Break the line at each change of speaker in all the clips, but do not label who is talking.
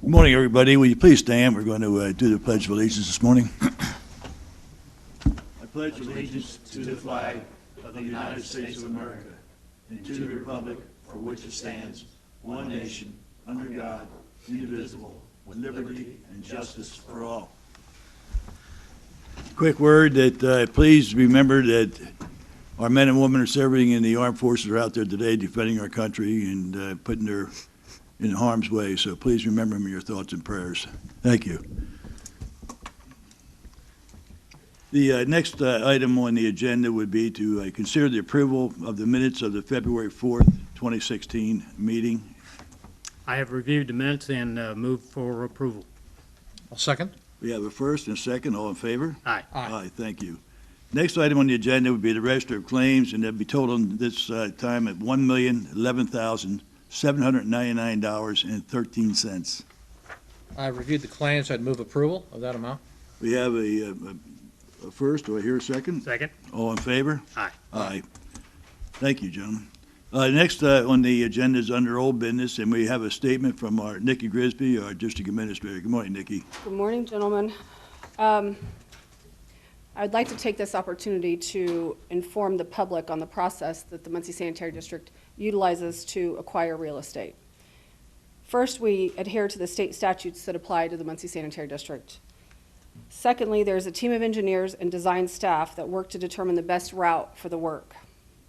Good morning, everybody. Will you please stand? We're going to do the Pledge of Allegiance this morning. I pledge allegiance to the flag of the United States of America and to the republic for which it stands, one nation, under God, indivisible, with liberty and justice for all. Quick word that please remember that our men and women are serving in the armed forces are out there today defending our country and putting their in harm's way, so please remember them in your thoughts and prayers. Thank you. The next item on the agenda would be to consider the approval of the minutes of the February 4th, 2016 meeting.
I have reviewed the minutes and moved for approval.
I'll second.
We have a first and a second. All in favor?
Aye.
Aye, thank you. Next item on the agenda would be the register of claims, and that'd be totaled this time at $1,011,799.13.
I reviewed the claims. I'd move approval of that amount.
We have a first. Do I hear a second?
Second.
All in favor?
Aye.
Aye. Thank you, gentlemen. Next on the agenda is under old business, and we have a statement from our Nikki Grisby, our district administrator. Good morning, Nikki.
Good morning, gentlemen. I'd like to take this opportunity to inform the public on the process that the Muncie Sanitary District utilizes to acquire real estate. First, we adhere to the state statutes that apply to the Muncie Sanitary District. Secondly, there's a team of engineers and design staff that work to determine the best route for the work.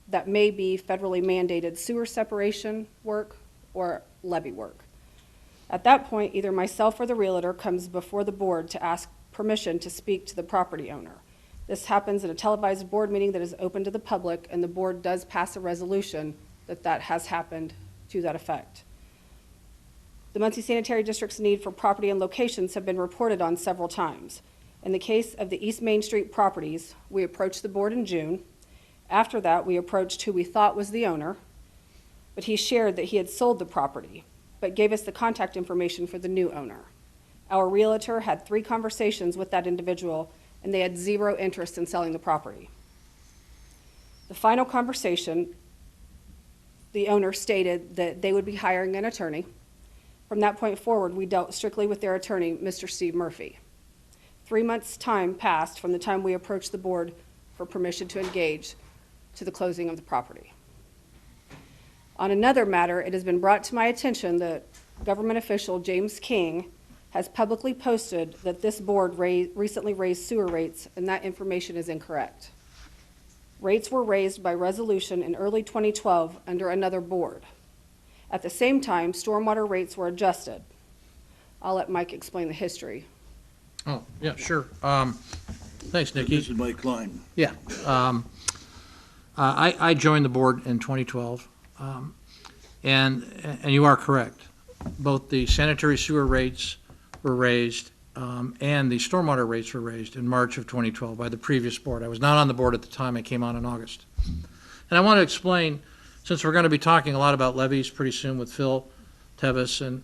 That may be federally mandated sewer separation work or levee work. At that point, either myself or the realtor comes before the board to ask permission to speak to the property owner. This happens at a televised board meeting that is open to the public, and the board does pass a resolution that has happened to that effect. The Muncie Sanitary District's need for property and locations have been reported on several times. In the case of the East Main Street properties, we approached the board in June. After that, we approached who we thought was the owner, but he shared that he had sold the property, but gave us the contact information for the new owner. Our realtor had 3 conversations with that individual, and they had 0 interest in selling the property. The final conversation, the owner stated that they would be hiring an attorney. From that point forward, we dealt strictly with their attorney, Mr. Steve Murphy. 3 months' time passed from the time we approached the board for permission to engage to the closing of the property. On another matter, it has been brought to my attention that government official James King has publicly posted that this board recently raised sewer rates, and that information is incorrect. Rates were raised by resolution in early 2012 under another board. At the same time, stormwater rates were adjusted. I'll let Mike explain the history.
Oh, yeah, sure. Thanks, Nikki.
This is Mike Klein.
Yeah. I joined the board in 2012, and you are correct. Both the sanitary sewer rates were raised and the stormwater rates were raised in March of 2012 by the previous board. I was not on the board at the time. I came on in August. And I want to explain, since we're going to be talking a lot about levies pretty soon with Phil Tevis, and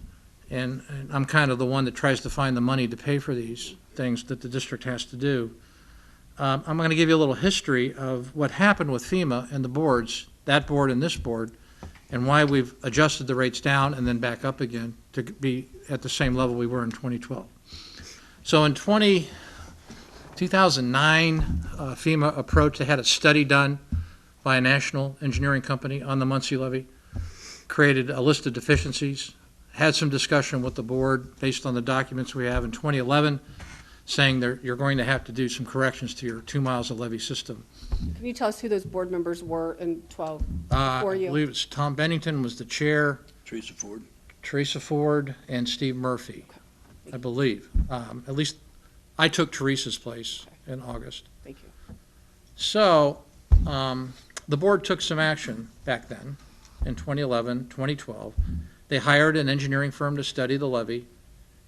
I'm kind of the one that tries to find the money to pay for these things that the district has to do. I'm going to give you a little history of what happened with FEMA and the boards, that board and this board, and why we've adjusted the rates down and then back up again to be at the same level we were in 2012. So in 2009, FEMA approached, they had a study done by a national engineering company on the Muncie levee, created a list of deficiencies, had some discussion with the board based on the documents we have in 2011, saying you're going to have to do some corrections to your 2 miles of levee system.
Can you tell us who those board members were in 12
I
for you?
believe it's Tom Bennington was the chair,
Teresa Ford.
Teresa Ford, and Steve Murphy, I believe. At least I took Teresa's place in August.
Thank you.
So the board took some action back then in 2011, 2012. They hired an engineering firm to study the levee,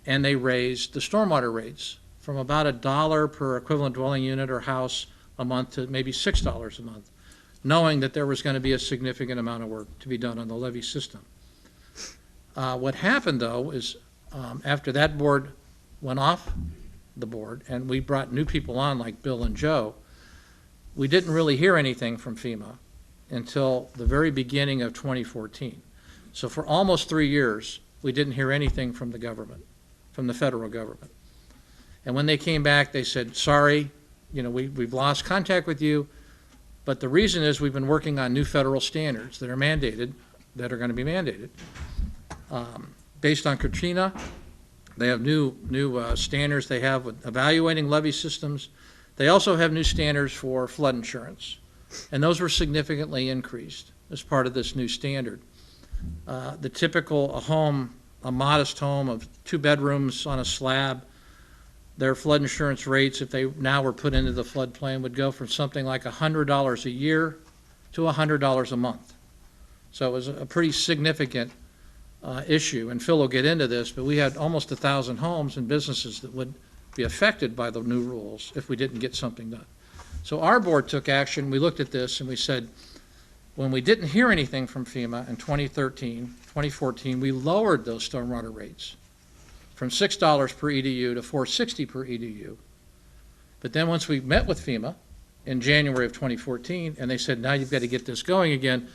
and they raised the stormwater rates from about $1 per equivalent dwelling unit or house a month to maybe $6 a month, knowing that there was going to be a significant amount of work to be done on the levee system. What happened, though, is after that board went off the board and we brought new people on like Bill and Joe, we didn't really hear anything from FEMA until the very beginning of 2014. So for almost 3 years, we didn't hear anything from the government. from the federal government. And when they came back, they said, sorry, we've lost contact with you, but the reason is we've been working on new federal standards that are going to be mandated. Based on Katrina, they have new standards they have with evaluating levee systems. They also have new standards for flood insurance, and those were significantly increased as part of this new standard. The typical a modest home of 2 bedrooms on a slab, their flood insurance rates, if they now were put into the floodplain, would go from something like $100 a year to $100 a month. So it was a pretty significant issue, and Phil will get into this, but we had almost 1,000 homes and businesses that would be affected by the new rules if we didn't get something done. So our board took action. We looked at this and we said, when we didn't hear anything from FEMA in 2014, we lowered those stormwater rates from $6 per EDU to $4.60 per EDU. But then once we met with FEMA in January of 2014, and they said, now you've got to get this going again,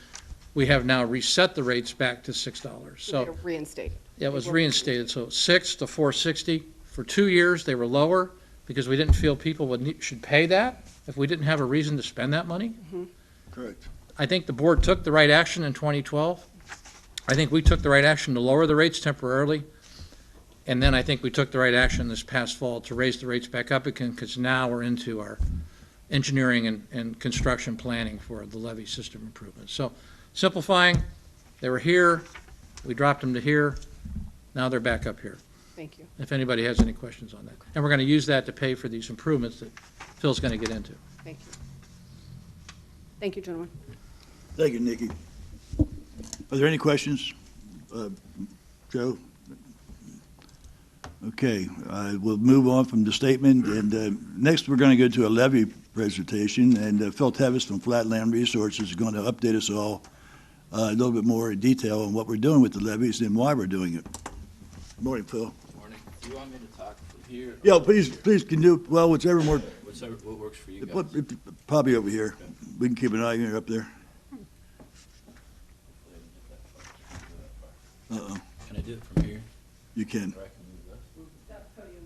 we have now reset the rates back to $6. So
Reinstated.
yeah, it was reinstated, so $6 to $4.60. For 2 years, they were lower because we didn't feel people should pay that if we didn't have a reason to spend that money.
Correct.
I think the board took the right action in 2012. I think we took the right action to lower the rates temporarily. And then I think we took the right action this past fall to raise the rates back up again, because now we're into our engineering and construction planning for the levee system improvements. So simplifying, they were here, we dropped them to here, now they're back up here.
Thank you.
If anybody has any questions on that. And we're going to use that to pay for these improvements that Phil's going to get into.
Thank you. Thank you, gentlemen.
Thank you, Nikki. Are there any questions? Joe? Okay, we'll move on from the statement, and next we're going to go to a levy presentation, and Phil Tevis from Flatland Resources is going to update us all a little bit more in detail on what we're doing with the levies and why we're doing it. Good morning, Phil.
Good morning. Do you want me to talk from here?
Yeah, please can do, well, whichever more,
What works for you guys?
probably over here. We can keep an eye on you up there. Uh-oh,
Can I do it from here?
you can.
Or I can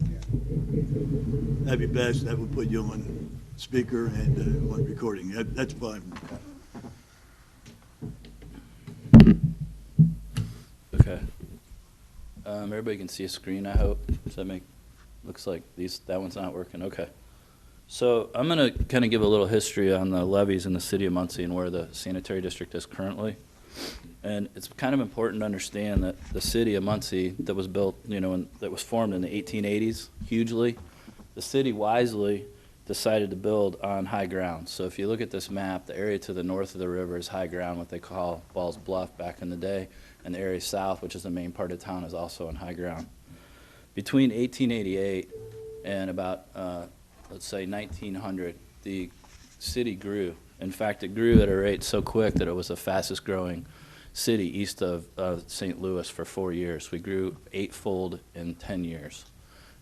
move this?
That'd be best. That would put you on speaker and on recording. That's fine.
Okay. Everybody can see a screen, I hope. Does that looks like that one's not working. Okay. So I'm going to kind of give a little history on the levees in the city of Muncie and where the sanitary district is currently. And it's kind of important to understand that the city of Muncie that was built, that was formed in the 1880s, hugely, the city wisely decided to build on high ground. So if you look at this map, the area to the north of the river is high ground, what they call Ball's Bluff back in the day, and the area south, which is the main part of town, is also on high ground. Between 1888 and about, let's say 1900, the city grew. In fact, it grew at a rate so quick that it was the fastest growing city east of St. Louis for 4 years. We grew 8-fold in 10 years.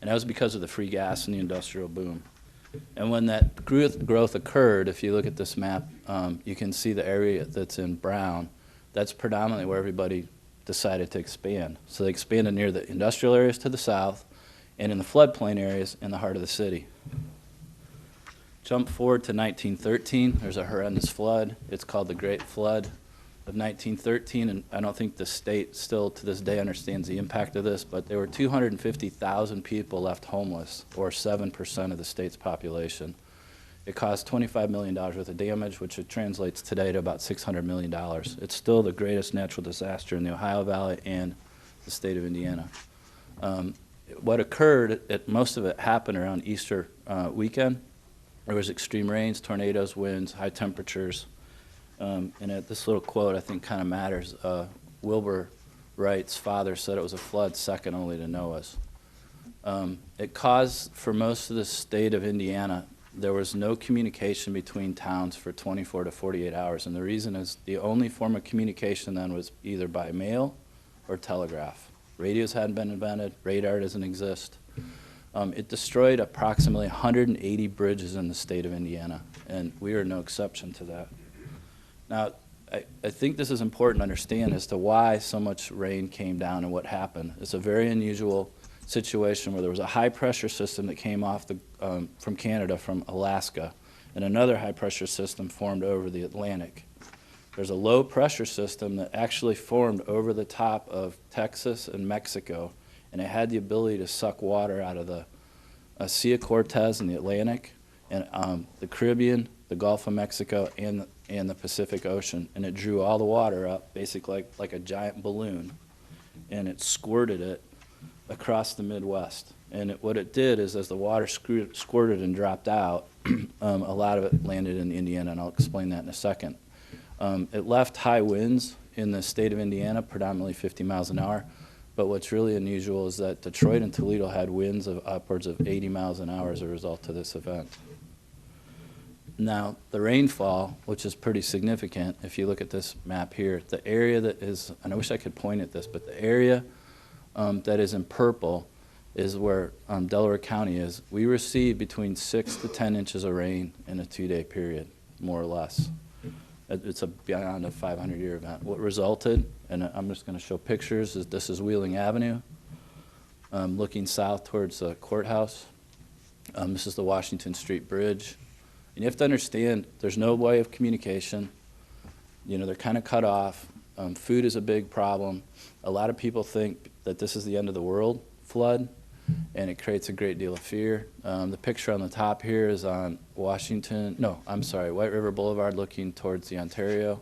And that was because of the free gas and the industrial boom. And when that growth occurred, if you look at this map, you can see the area that's in brown. That's predominantly where everybody decided to expand. So they expanded near the industrial areas to the south and in the floodplain areas in the heart of the city. Jump forward to 1913, there's a horrendous flood. It's called the Great Flood of 1913, and I don't think the state still to this day understands the impact of this, but there were 250,000 people left homeless, or 7% of the state's population. It caused $25 million worth of damage, which it translates today to about $600 million. It's still the greatest natural disaster in the Ohio Valley and the state of Indiana. What occurred, most of it happened around Easter weekend. There was extreme rains, tornadoes, winds, high temperatures. And this little quote I think kind of matters. Wilbur Wright's father said it was a flood second only to Noah's. It caused, for most of the state of Indiana, there was no communication between towns for 24 to 48 hours. And the reason is the only form of communication then was either by mail or telegraph. Radios hadn't been invented, radar doesn't exist. It destroyed approximately 180 bridges in the state of Indiana, and we are no exception to that. Now, I think this is important to understand as to why so much rain came down and what happened. It's a very unusual situation where there was a high-pressure system that came off from Canada, from Alaska, and another high-pressure system formed over the Atlantic. There's a low-pressure system that actually formed over the top of Texas and Mexico, and it had the ability to suck water out of the Sea of Cortez in the Atlantic, and the Caribbean, the Gulf of Mexico, and the Pacific Ocean, and it drew all the water up, basically like a giant balloon, and it squirted it across the Midwest. And what it did is, as the water squirted and dropped out, a lot of it landed in Indiana, and I'll explain that in a second. It left high winds in the state of Indiana, predominantly 50 miles an hour, but what's really unusual is that Detroit and Toledo had winds of upwards of 80 miles an hour as a result of this event. Now, the rainfall, which is pretty significant, if you look at this map here, the area that is, and I wish I could point at this, but the area that is in purple is where Delaware County is. We received between 6 to 10 inches of rain in a 2-day period, more or less. It's beyond a 500-year event. What resulted, and I'm just going to show pictures, is this is Wheeling Avenue, looking south towards the courthouse. This is the Washington Street Bridge. And you have to understand, there's no way of communication. You know, they're kind of cut off. Food is a big problem. A lot of people think that this is the end of the world flood, and it creates a great deal of fear. The picture on the top here is on White River Boulevard looking towards the Ontario.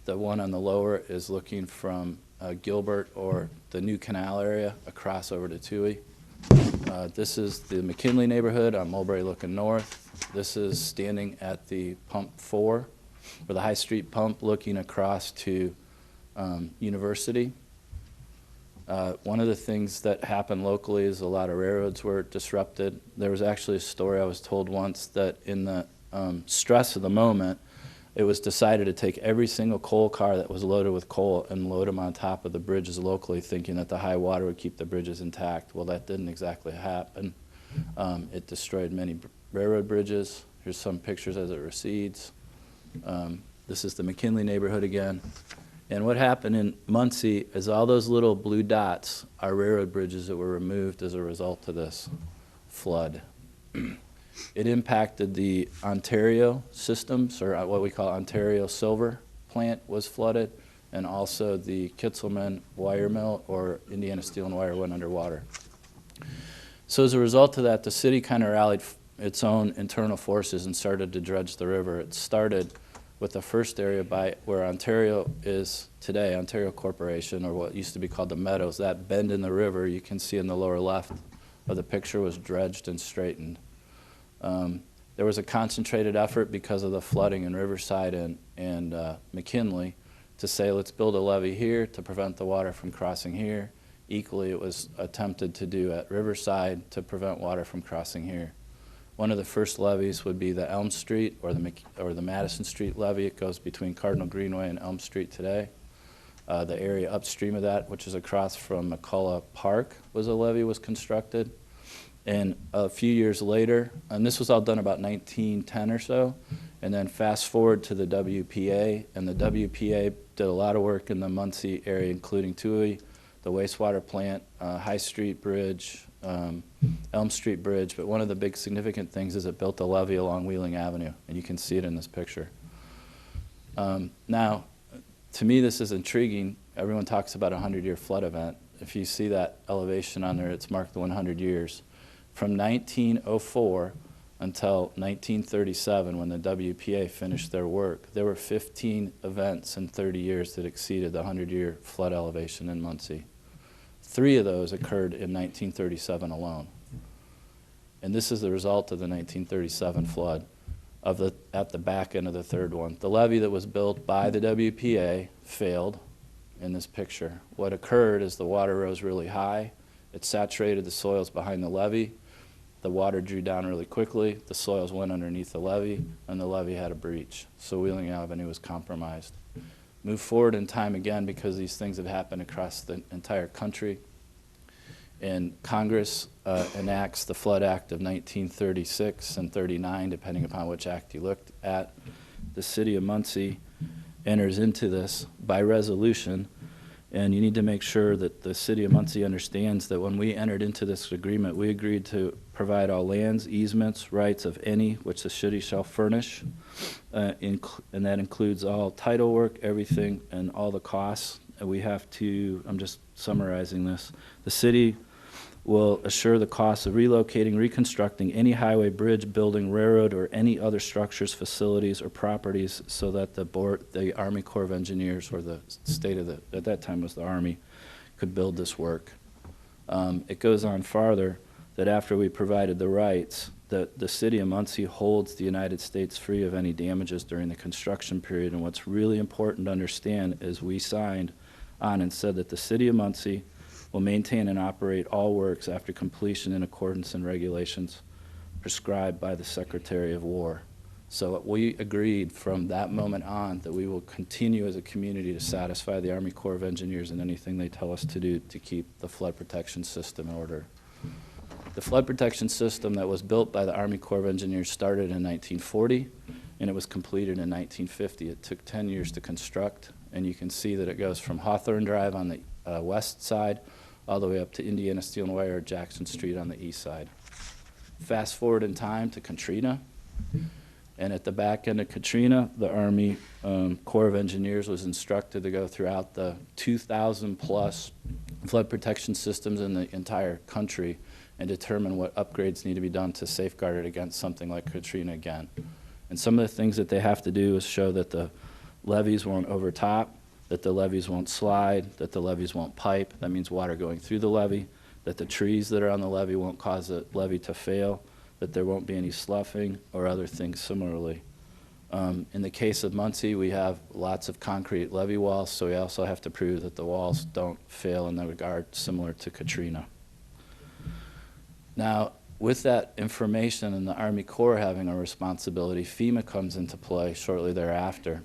The one on the lower is looking from Gilbert or the New Canal area across over to Toohey. This is the McKinley neighborhood on Mulberry looking north. This is standing at the pump 4, or the High Street pump, looking across to University. One of the things that happened locally is a lot of railroads were disrupted. There was actually a story I was told once that in the stress of the moment, it was decided to take every single coal car that was loaded with coal and load them on top of the bridges locally, thinking that the high water would keep the bridges intact. Well, that didn't exactly happen. It destroyed many railroad bridges. Here's some pictures as it recedes. This is the McKinley neighborhood again. And what happened in Muncie is all those little blue dots are railroad bridges that were removed as a result of this flood. It impacted the Ontario systems, or what we call Ontario Silver plant was flooded, and also the Kitzelman wire mill, or Indiana Steel and Wire, went underwater. So as a result of that, the city kind of rallied its own internal forces and started to dredge the river. It started with the first area by where Ontario is today, Ontario Corporation, or what used to be called the Meadows. That bend in the river you can see in the lower left of the picture was dredged and straightened. There was a concentrated effort because of the flooding in Riverside and McKinley to say, let's build a levee here to prevent the water from crossing here. Equally, it was attempted to do at Riverside to prevent water from crossing here. One of the first levees would be the Elm Street or the Madison Street levee. It goes between Cardinal Greenway and Elm Street today. The area upstream of that, which is across from McCullough Park, was a levee was constructed. And a few years later, and this was all done about 1910 or so, and then fast forward to the WPA, and the WPA did a lot of work in the Muncie area, including Toohey, the wastewater plant, High Street Bridge, Elm Street Bridge, but one of the big significant things is it built a levee along Wheeling Avenue, and you can see it in this picture. Now, to me, this is intriguing. Everyone talks about a 100-year flood event. If you see that elevation on there, it's marked the 100 years. From 1904 until 1937, when the WPA finished their work, there were 15 events in 30 years that exceeded the 100-year flood elevation in Muncie. 3 of those occurred in 1937 alone. And this is the result of the 1937 flood at the back end of the third one. The levee that was built by the WPA failed in this picture. What occurred is the water rose really high. It saturated the soils behind the levee. The water drew down really quickly. The soils went underneath the levee, and the levee had a breach. So Wheeling Avenue was compromised. Move forward in time again, because these things have happened across the entire country. And Congress enacts the Flood Act of 1936 and 39, depending upon which act you looked at. The city of Muncie enters into this by resolution, And you need to make sure that the city of Muncie understands that when we entered into this agreement, we agreed to provide all lands, easements, rights of any which the city shall furnish, and that includes all title work, everything, and all the costs. And we have to, I'm just summarizing this, the city will assure the costs of relocating, reconstructing any highway, bridge, building, railroad, or any other structures, facilities, or properties so that the Army Corps of Engineers, or the state of at that time was the Army, could build this work. It goes on farther that after we provided the rights, the city of Muncie holds the United States free of any damages during the construction period. And what's really important to understand is we signed on and said that the city of Muncie will maintain and operate all works after completion in accordance and regulations prescribed by the Secretary of War. So we agreed from that moment on that we will continue as a community to satisfy the Army Corps of Engineers in anything they tell us to do to keep the flood protection system in order. The flood protection system that was built by the Army Corps of Engineers started in 1940, and it was completed in 1950. It took 10 years to construct, and you can see that it goes from Hawthorne Drive on the west side all the way up to Indiana Steel and Wire, Jackson Street on the east side. Fast forward in time to Katrina, and at the back end of Katrina, the Army Corps of Engineers was instructed to go throughout the 2,000 plus flood protection systems in the entire country and determine what upgrades need to be done to safeguard it against something like Katrina again. And some of the things that they have to do is show that the levees won't overtop, that the levees won't slide, that the levees won't pipe. That means water going through the levee, that the trees that are on the levee won't cause the levee to fail, that there won't be any sloughing or other things similarly. In the case of Muncie, we have lots of concrete levee walls, so we also have to prove that the walls don't fail in that regard, similar to Katrina. Now, with that information and the Army Corps having a responsibility, FEMA comes into play shortly thereafter.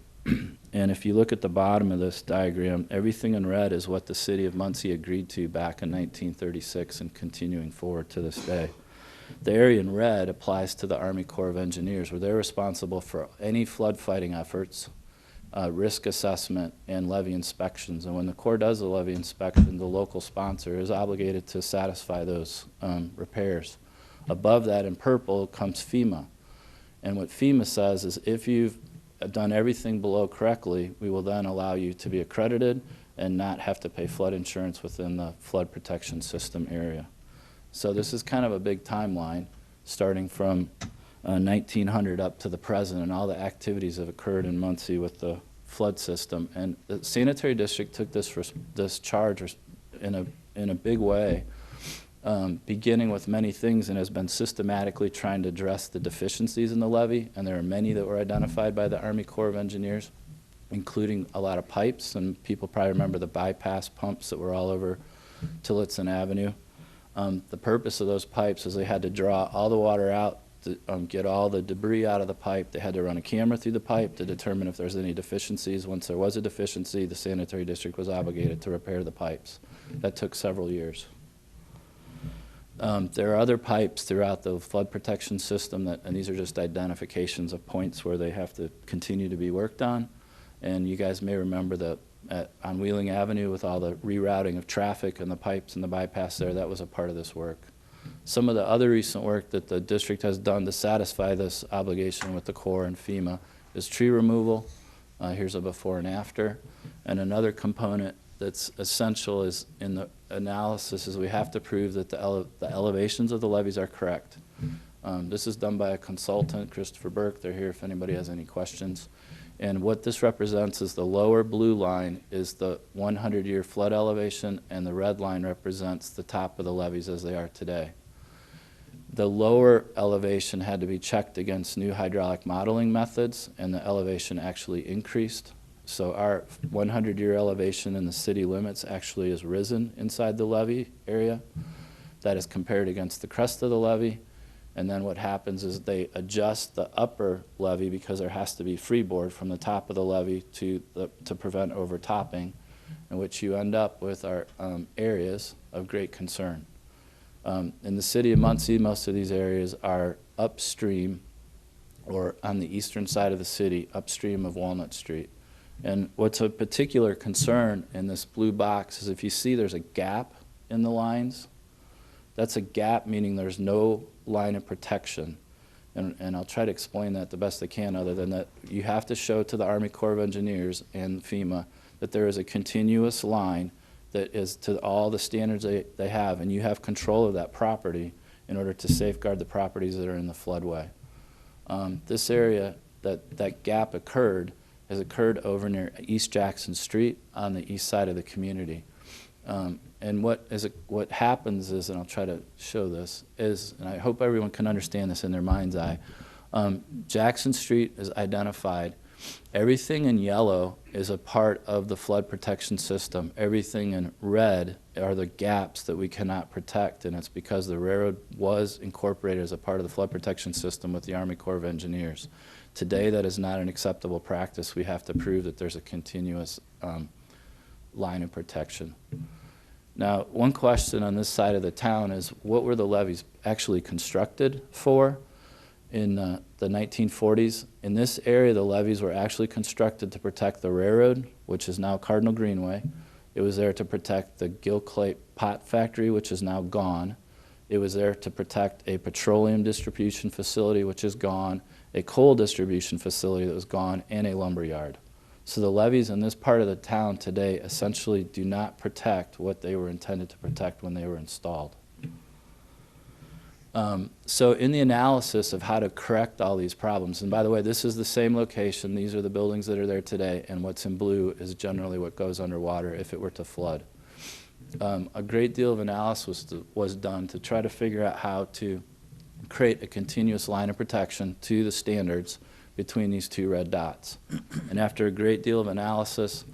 And if you look at the bottom of this diagram, everything in red is what the city of Muncie agreed to back in 1936 and continuing forward to this day. The area in red applies to the Army Corps of Engineers, where they're responsible for any flood fighting efforts, risk assessment, and levee inspections. And when the Corps does the levee inspection, the local sponsor is obligated to satisfy those repairs. Above that in purple comes FEMA. And what FEMA says is if you've done everything below correctly, we will then allow you to be accredited and not have to pay flood insurance within the flood protection system area. So this is kind of a big timeline, starting from 1900 up to the present, and all the activities have occurred in Muncie with the flood system. And the sanitary district took this charge in a big way, beginning with many things, and has been systematically trying to address the deficiencies in the levee. And there are many that were identified by the Army Corps of Engineers, including a lot of pipes, and people probably remember the bypass pumps that were all over Tillotson Avenue. The purpose of those pipes is they had to draw all the water out, to, get all the debris out of the pipe. They had to run a camera through the pipe to determine if there's any deficiencies. Once there was a deficiency, the sanitary district was obligated to repair the pipes. That took several years. There are other pipes throughout the flood protection system, and these are just identifications of points where they have to continue to be worked on. And you guys may remember that on Wheeling Avenue with all the rerouting of traffic and the pipes and the bypass there, that was a part of this work. Some of the other recent work that the district has done to satisfy this obligation with the Corps and FEMA is tree removal. Here's a before and after. And another component that's essential is in the analysis is we have to prove that the elevations of the levees are correct. This is done by a consultant, Christopher Burke. They're here if anybody has any questions. And what this represents is the lower blue line is the 100-year flood elevation, and the red line represents the top of the levees as they are today. The lower elevation had to be checked against new hydraulic modeling methods, and the elevation actually increased. So our 100-year elevation in the city limits actually has risen inside the levee area. That is compared against the crest of the levee. And then what happens is they adjust the upper levee because there has to be freeboard from the top of the levee to prevent overtopping, in which you end up with our areas of great concern. In the city of Muncie, most of these areas are upstream or on the eastern side of the city, upstream of Walnut Street. And what's a particular concern in this blue box is if you see there's a gap in the lines, that's a gap meaning there's no line of protection. And I'll try to explain that the best I can, other than that you have to show to the Army Corps of Engineers and FEMA that there is a continuous line that is to all the standards they have, and you have control of that property in order to safeguard the properties that are in the floodway. This area, that gap occurred, has occurred over near East Jackson Street on the east side of the community. And what happens is, and I'll try to show this, is, and I hope everyone can understand this in their mind's eye, Jackson Street is identified. Everything in yellow is a part of the flood protection system. Everything in red are the gaps that we cannot protect, and it's because the railroad was incorporated as a part of the flood protection system with the Army Corps of Engineers. Today, that is not an acceptable practice. We have to prove that there's a continuous line of protection. Now, one question on this side of the town is, what were the levees actually constructed for in the 1940s? In this area, the levees were actually constructed to protect the railroad, which is now Cardinal Greenway. It was there to protect the Gill Clay pot factory, which is now gone. It was there to protect a petroleum distribution facility, which is gone, a coal distribution facility that was gone, and a lumber yard. So the levees in this part of the town today essentially do not protect what they were intended to protect when they were installed. So in the analysis of how to correct all these problems, and by the way, this is the same location, these are the buildings that are there today, and what's in blue is generally what goes underwater if it were to flood. A great deal of analysis was done to try to figure out how to create a continuous line of protection to the standards between these two red dots. And after a great deal of analysis,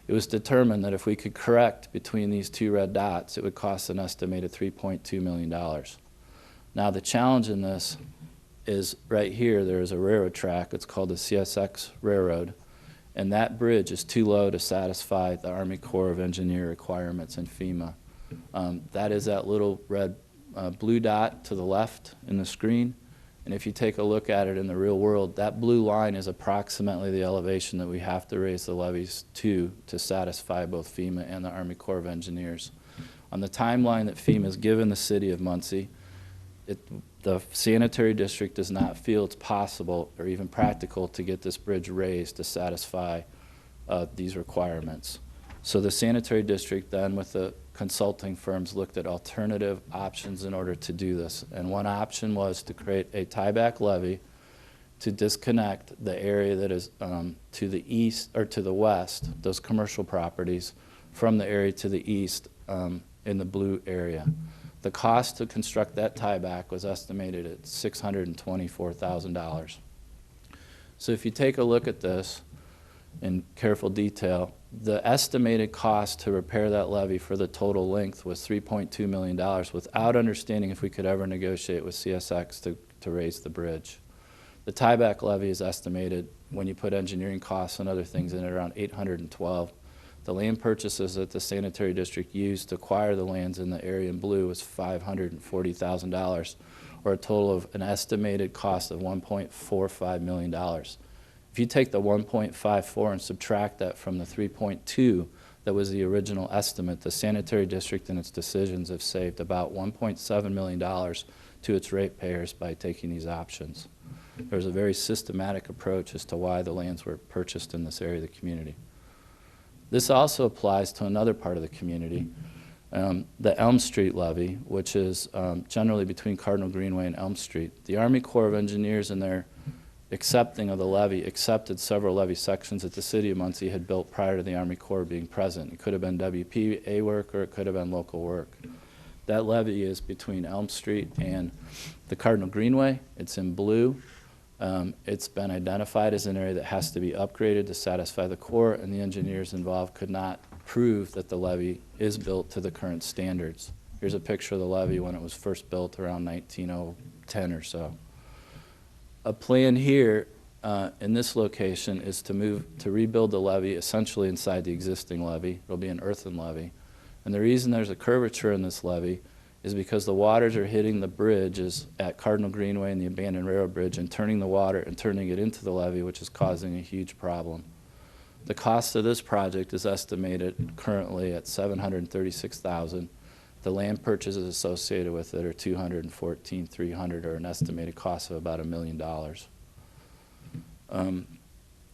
it was determined that if we could correct between these two red dots, it would cost an estimated $3.2 million. Now, the challenge in this is right here, there is a railroad track. It's called the CSX Railroad, and that bridge is too low to satisfy the Army Corps of Engineer requirements in FEMA. That is that little red blue dot to the left in the screen. And if you take a look at it in the real world, that blue line is approximately the elevation that we have to raise the levees to satisfy both FEMA and the Army Corps of Engineers. On the timeline that FEMA has given the city of Muncie, the sanitary district does not feel it's possible or even practical to get this bridge raised to satisfy these requirements. So the sanitary district then, with the consulting firms, looked at alternative options in order to do this. And one option was to create a tieback levee to disconnect the area that is to the east or to the west, those commercial properties, from the area to the east in the blue area. The cost to construct that tieback was estimated at $624,000. So if you take a look at this in careful detail, the estimated cost to repair that levee for the total length was $3.2 million without understanding if we could ever negotiate with CSX to raise the bridge. The tieback levee is estimated, when you put engineering costs and other things in it, around $812. The land purchases that the sanitary district used to acquire the lands in the area in blue was $540,000, or a total of an estimated cost of $1.45 million. If you take the 1.54 and subtract that from the 3.2 that was the original estimate, the sanitary district and its decisions have saved about $1.7 million to its ratepayers by taking these options. There's a very systematic approach as to why the lands were purchased in this area of the community. This also applies to another part of the community, the Elm Street levee, which is generally between Cardinal Greenway and Elm Street. The Army Corps of Engineers, in their accepting of the levee, accepted several levee sections that the city of Muncie had built prior to the Army Corps being present. It could have been WPA work or it could have been local work. That levee is between Elm Street and the Cardinal Greenway. It's in blue. It's been identified as an area that has to be upgraded to satisfy the Corps, and the engineers involved could not prove that the levee is built to the current standards. Here's a picture of the levee when it was first built around 1910 or so. A plan here in this location is to rebuild the levee essentially inside the existing levee. It'll be an earthen levee. And the reason there's a curvature in this levee is because the waters are hitting the bridges at Cardinal Greenway and the abandoned railroad bridge and turning the water and turning it into the levee, which is causing a huge problem. The cost of this project is estimated currently at $736,000. The land purchases associated with it are $214,300, or an estimated cost of about $1 million.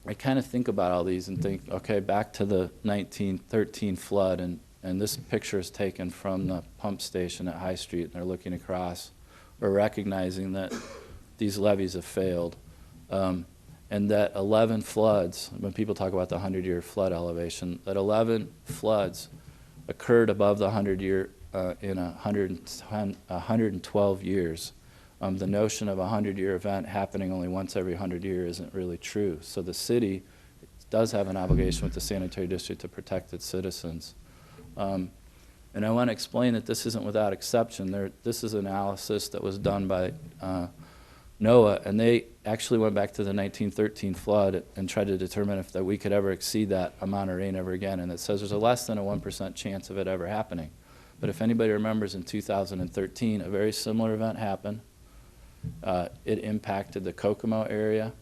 I kind of think about all these and think, okay, back to the 1913 flood, and this picture is taken from the pump station at High Street, and they're looking across. We're recognizing that these levees have failed, and that 11 floods, when people talk about the 100-year flood elevation, that 11 floods occurred above the 100-year in 112 years. The notion of a 100-year event happening only once every 100 years isn't really true. So the city does have an obligation with the sanitary district to protect its citizens. And I want to explain that this isn't without exception. This is analysis that was done by NOAA, and they actually went back to the 1913 flood and tried to determine if that we could ever exceed that amount of rain ever again. And it says there's a less than a 1% chance of it ever happening. But if anybody remembers, in 2013, a very similar event happened. It impacted the Kokomo area.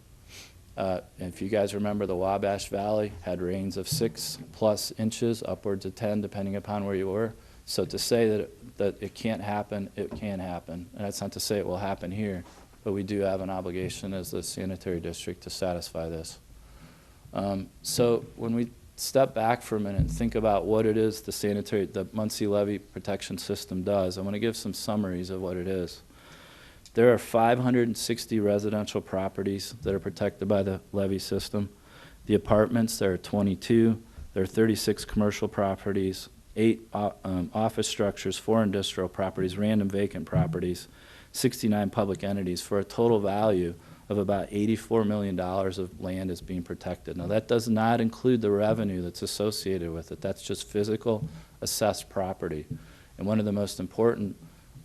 If you guys remember, the Wabash Valley had rains of 6+ inches, upwards of 10, depending upon where you were. So to say that it can't happen, it can happen. And that's not to say it will happen here, but we do have an obligation as the sanitary district to satisfy this. So when we step back for a minute and think about what it is the Muncie Levee Protection System does, I want to give some summaries of what it is. There are 560 residential properties that are protected by the levee system. The apartments, there are 22. There are 36 commercial properties, 8 office structures, 4 industrial properties, random vacant properties, 69 public entities, for a total value of about $84 million of land is being protected. Now, that does not include the revenue that's associated with it. That's just physical assessed property. And one of the most important,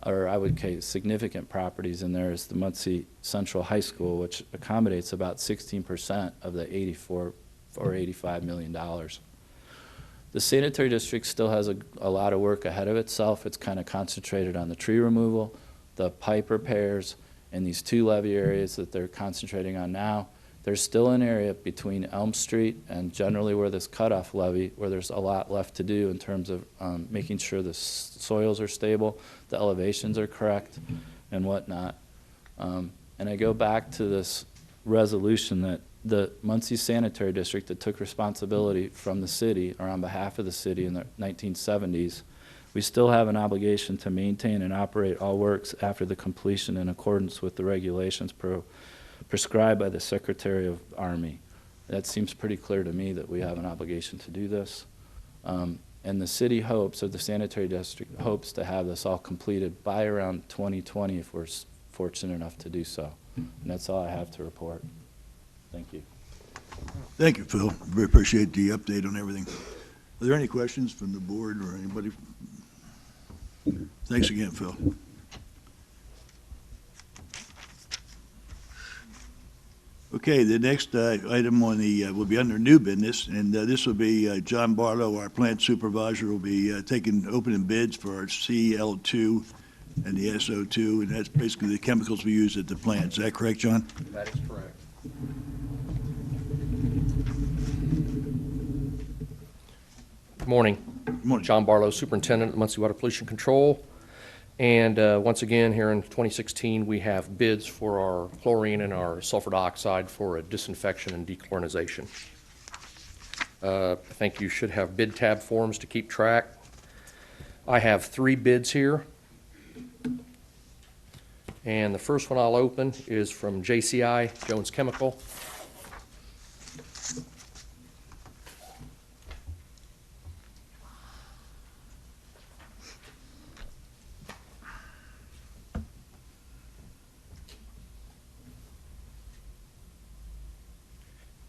or I would say significant properties in there, is the Muncie Central High School, which accommodates about 16% of the $84 or $85 million. The sanitary district still has a lot of work ahead of itself. It's kind of concentrated on the tree removal, the pipe repairs, and these 2 levee areas that they're concentrating on now. There's still an area between Elm Street and generally where this cutoff levee, where there's a lot left to do in terms of making sure the soils are stable, the elevations are correct, and whatnot. And I go back to this resolution that the Muncie Sanitary District, that took responsibility from the city, or on behalf of the city in the 1970s, we still have an obligation to maintain and operate all works after the completion in accordance with the regulations prescribed by the Secretary of Army. That seems pretty clear to me that we have an obligation to do this. And the city hopes, or the sanitary district hopes, to have this all completed by around 2020 if we're fortunate enough to do so. And that's all I have to report. Thank you.
Thank you, Phil. We appreciate the update on everything. Are there any questions from the board or anybody? Thanks again, Phil. Okay, the next item on the will be under new business, and this will be John Barlow, our plant supervisor, will be opening bids for our CL2 and the SO2, and that's basically the chemicals we use at the plant. Is that correct, John?
That is correct. Good morning.
Good morning.
John Barlow, Superintendent of Muncie Water Pollution Control. And once again, here in 2016, we have bids for our chlorine and our sulfur dioxide for a disinfection and dechlorinization. I think you should have bid tab forms to keep track. I have 3 bids here. And the first one I'll open is from JCI, Jones Chemical.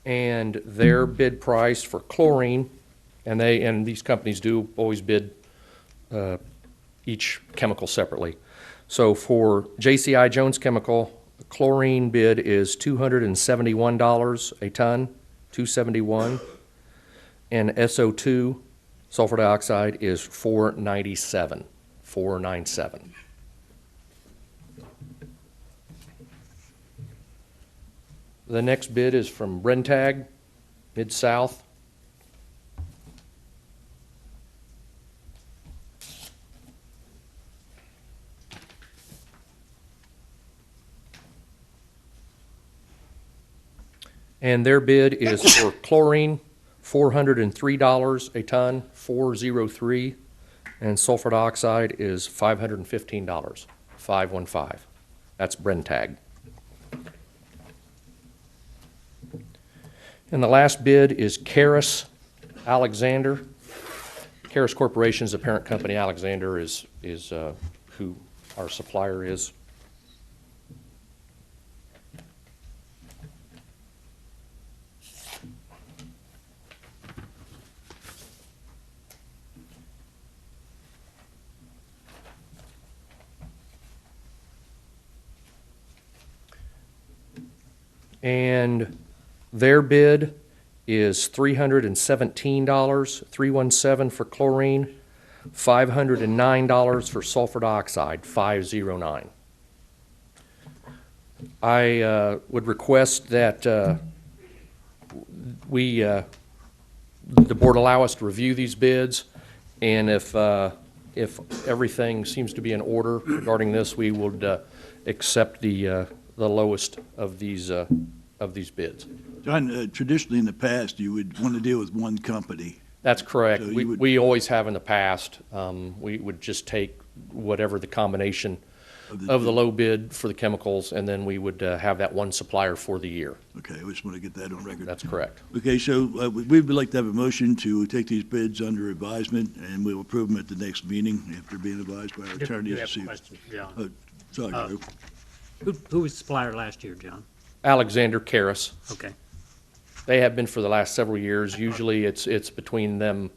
And their bid price for chlorine, and these companies do always bid each chemical separately. So for JCI Jones Chemical, the chlorine bid is $271 a ton, $271, and SO2 sulfur dioxide is $497. The next bid is from Brentag, Mid-South. And their bid is for chlorine, $403 a ton, 403, and sulfur dioxide is $515, 515. That's Brentag. And the last bid is Karis Alexander. Karis Corporation is the parent company. Alexander is who our supplier is. And their bid is $317, 317 for chlorine, $509 for sulfur dioxide, 509. I would request that the board allow us to review these bids, and if everything seems to be in order regarding this, we would accept the lowest of these bids.
John, traditionally in the past, you would want to deal with one company.
That's correct.
So you would-
We always have in the past. We would just take whatever the combination of the low bid for the chemicals, and then we would have that one supplier for the year.
Okay, I just want to get that on record.
That's correct.
Okay, so we would like to have a motion to take these bids under advisement, and we'll approve them at the next meeting after being advised by our
Do
attorneys.
have
to see-
a question, John.
Sorry, Joe.
Who was the supplier last year, John?
Alexander Karis.
Okay.
They have been for the last several years. Usually it's between them.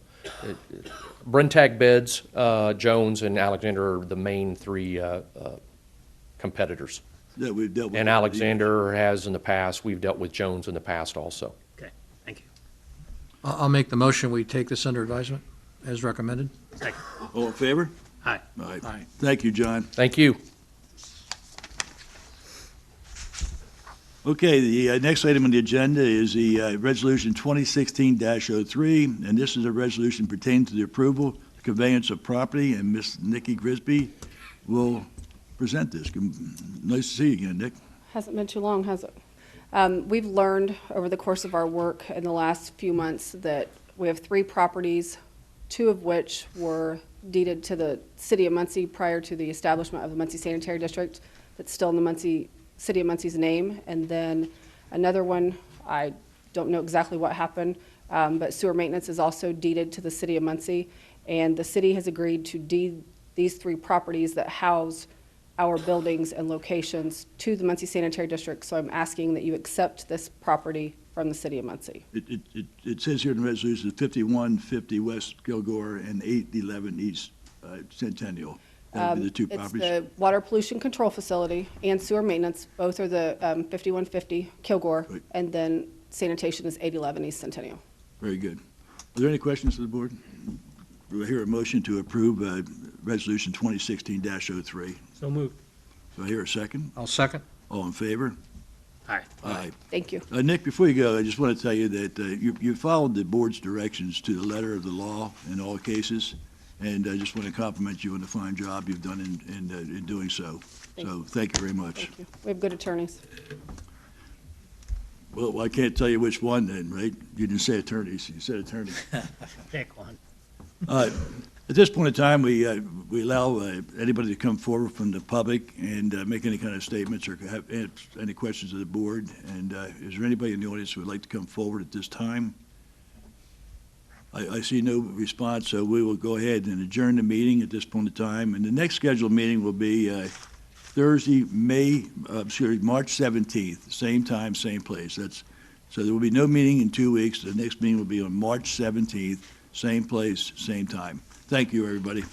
Brentag Beds, Jones, and Alexander are the main three competitors.
That we've dealt with.
And Alexander has in the past. We've dealt with Jones in the past also.
Okay, thank you.
I'll make the motion, we take this under advisement as recommended.
Second.
All in favor?
Aye.
All right.
Aye.
Thank you, John.
Thank you.
Okay, the next item on the agenda is the Resolution 2016-03, and this is a resolution pertaining to the approval, conveyance of property, and Miss Nikki Grisby will present this. Nice to see you again, Nick.
Hasn't been too long, has it? We've learned over the course of our work in the last few months that we have 3 properties, 2 of which were deeded to the city of Muncie prior to the establishment of the Muncie Sanitary District. That's still in the city of Muncie's name. And then another one, I don't know exactly what happened, but sewer maintenance is also deeded to the city of Muncie. And the city has agreed to deed these 3 properties that house our buildings and locations to the Muncie Sanitary District. So I'm asking that you accept this property from the city of Muncie.
It says here in the resolution, 5150 West Kilgore and 811 East Centennial. That would be the 2 properties.
It's the water pollution control facility and sewer maintenance. Both are the 5150 Kilgore,
Right.
and then sanitation is 811 East Centennial.
Very good. Are there any questions to the board? Do I hear a motion to approve Resolution 2016-03?
So moved.
Do I hear a second?
I'll second.
All in favor?
Aye.
Aye.
Thank you.
Nick, before you go, I just want to tell you that you followed the board's directions to the letter of the law in all cases, and I just want to compliment you on the fine job you've done in doing so.
Thank
So thank you very much.
Thank you. We have good attorneys.
Well, I can't tell you which one then, right? You didn't say attorneys, you said attorney.
Pick one.
At this point in time, we allow anybody to come forward from the public and make any kind of statements or have any questions of the board. And is there anybody in the audience who would like to come forward at this time? I see no response, so we will go ahead and adjourn the meeting at this point in time. And the next scheduled meeting will be Thursday, March 17th, same time, same place. So there will be no meeting in 2 weeks. The next meeting will be on March 17th, same place, same time. Thank you, everybody.